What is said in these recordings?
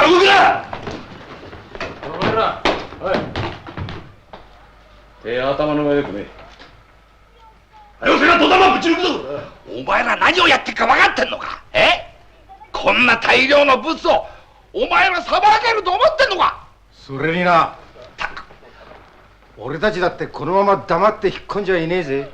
動くな。お前ら、おい。手頭の上で組め。はよせが戸玉ぶち抜くぞ。お前ら何をやってるか分かってんのか。こんな大量の物をお前らさばけると思ってんのか。それにな、俺たちだってこのまま黙って引っ込んじゃいねえぜ。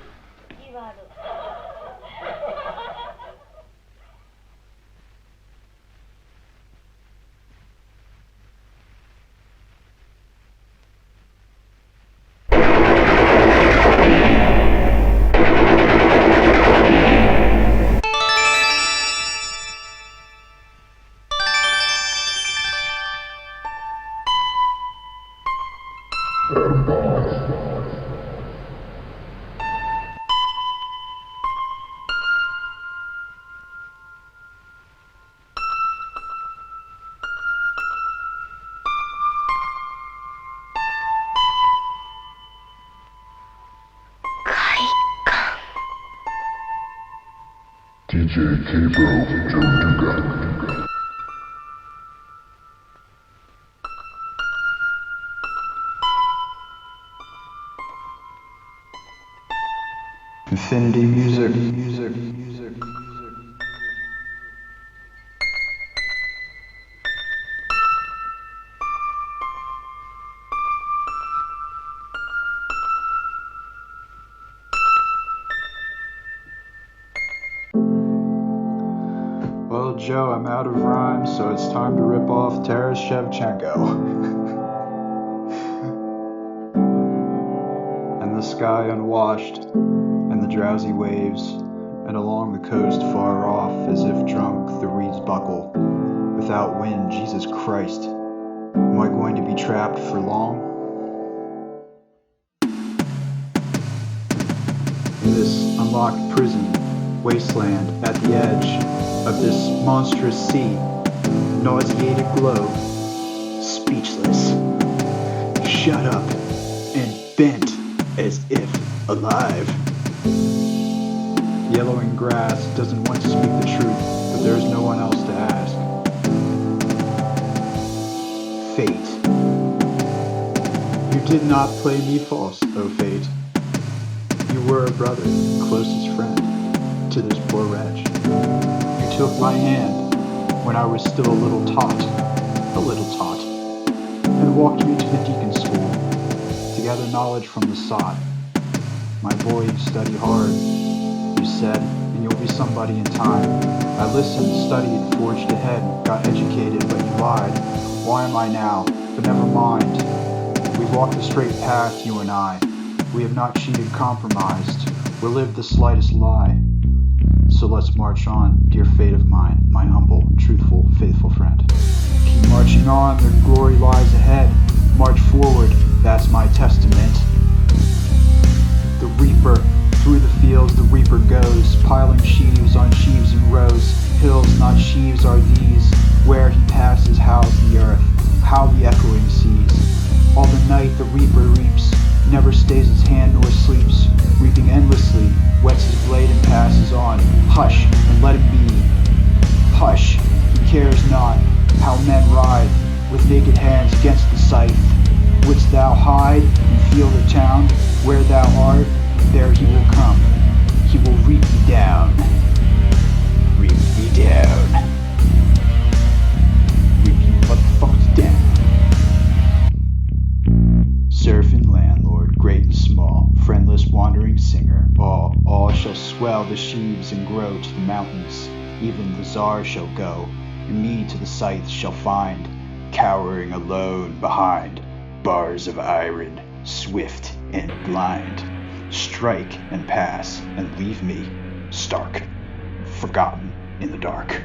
Infinity music. Well, Joe, I'm out of rhyme, so it's time to rip off Taras Shevchenko. And the sky unwashed, and the drowsy waves, and along the coast far off, as if drunk, the reeds buckle. Without wind, Jesus Christ, am I going to be trapped for long? In this unlocked prison, wasteland at the edge of this monstrous sea, nauseated globe, speechless, shut up, and bent as if alive. Yellowing grass doesn't want to speak the truth, but there's no one else to ask. Fate. You did not play me false, O fate. You were a brother, closest friend, to this poor wretch. You took my hand when I was still a little tot, and walked me to the deacon school to gather knowledge from the sod. My boy, you study hard, you said, and you'll be somebody in time. I listened, studied, forged ahead, got educated, but you lied. Why am I now? But never mind. We've walked the straight path, you and I. We have not cheated, compromised, or lived the slightest lie. So let's march on, dear fate of mine, my humble, truthful, faithful friend. Keep marching on, their glory lies ahead. March forward, that's my testament. The reaper, through the fields the reaper goes, piling sheaves on sheaves in rows. Hills, not sheaves, are these. Where he passes, howls the earth, how the echoing seas. All the night the reaper reaps, never stays his hand nor sleeps. Reaping endlessly, whets his blade and passes on. Hush, and let him be. Hush, he cares not how men writhe with naked hands against the scythe. Wouldst thou hide and feel the town where thou art? There he will come. He will reap thee down. Reap thee down. Reap you motherfuckers down. Serf and landlord, great and small, friendless wandering singer, all shall swell the sheaves and grow to the mountains. Even the czar shall go, and me to the scythe shall find, cowering alone behind bars of iron, swift and blind. Strike and pass and leave me stark, forgotten in the dark.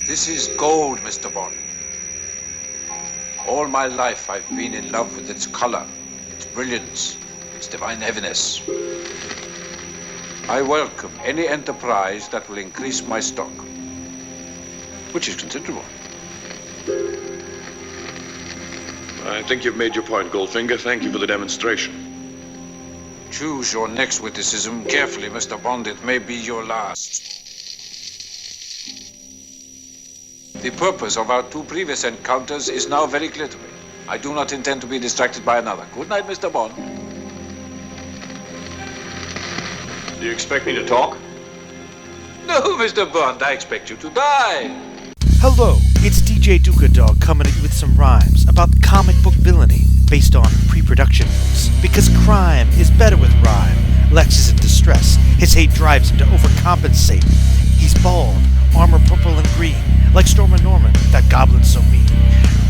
This is gold, Mr. Bond. All my life I've been in love with its color, its brilliance, its divine heaviness. I welcome any enterprise that will increase my stock, which is considerable. I think you've made your point, Goldfinger. Thank you for the demonstration. Choose your next witticism carefully, Mr. Bond. It may be your last. The purpose of our two previous encounters is now very clear to me. I do not intend to be distracted by another. Good night, Mr. Bond. Do you expect me to talk? No, Mr. Bond, I expect you to die. Hello, it's DJ Duca Dog coming at you with some rhymes about comic book villainy based on pre-production notes. Because crime is better with rhyme. Lex is in distress. His hate drives him to overcompensate. He's bald, armor purple and green, like Storm and Norman, that goblin's so mean.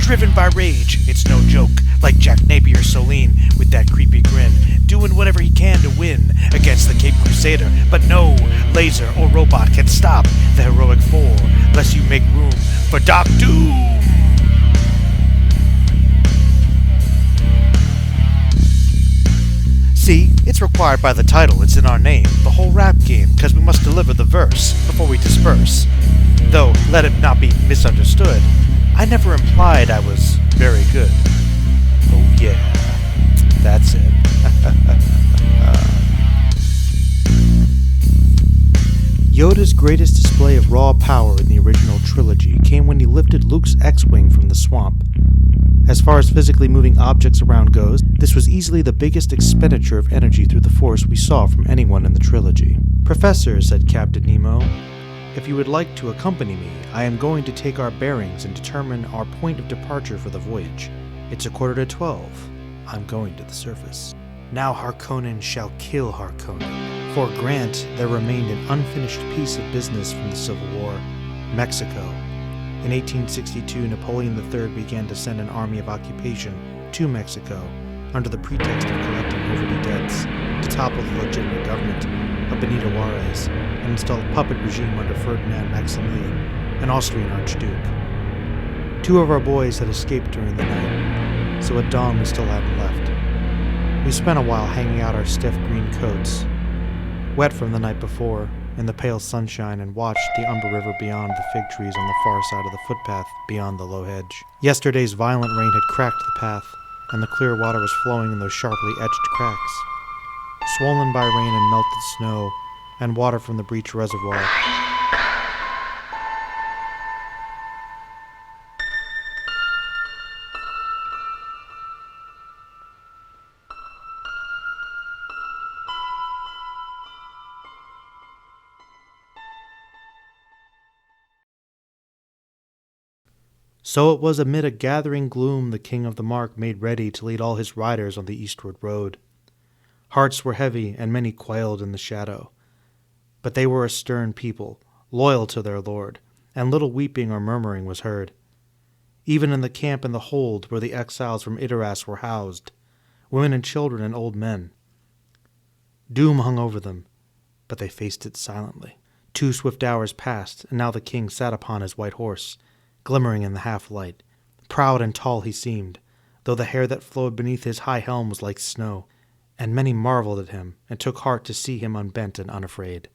Driven by rage, it's no joke, like Jack Napier Solene with that creepy grin, doing whatever he can to win against the Cape Crusader. But no laser or robot can stop the heroic four, lest you make room for Doc Doom. See, it's required by the title, it's in our name, the whole rap game, because we must deliver the verse before we disperse. Though, let it not be misunderstood, I never implied I was very good. Oh yeah, that's it. Yoda's greatest display of raw power in the original trilogy came when he lifted Luke's X-Wing from the swamp. As far as physically moving objects around goes, this was easily the biggest expenditure of energy through the Force we saw from anyone in the trilogy. "Professor," said Captain Nemo, "if you would like to accompany me, I am going to take our bearings and determine our point of departure for the voyage. It's 11:45. I'm going to the surface." Now Harkonnen shall kill Harkonnen. For Grant, there remained an unfinished piece of business from the Civil War: Mexico. In 1862, Napoleon III began to send an army of occupation to Mexico under the pretext of collecting overdue debts to topple the legitimate government of Benito Juarez and install a puppet regime under Ferdinand Maximilian, an Austrian archduke. Two of our boys had escaped during the night, so at dawn we still hadn't left. We spent a while hanging out our stiff green coats, wet from the night before, in the pale sunshine, and watched the Umber River beyond the fig trees on the far side of the footpath beyond the low hedge. Yesterday's violent rain had cracked the path, and the clear water was flowing in those sharply edged cracks. Swollen by rain and melted snow, and water from the breached reservoir, so it was amid a gathering gloom the King of the Mark made ready to lead all his riders on the eastward road. Hearts were heavy, and many quailed in the shadow. But they were a stern people, loyal to their lord, and little weeping or murmuring was heard. Even in the camp and the hold where the exiles from Idaras were housed, women and children and old men. Doom hung over them, but they faced it silently. 2 swift hours passed, and now the king sat upon his white horse, glimmering in the half-light. Proud and tall he seemed, though the hair that flowed beneath his high helm was like snow, and many marveled at him and took heart to see him unbent and unafraid.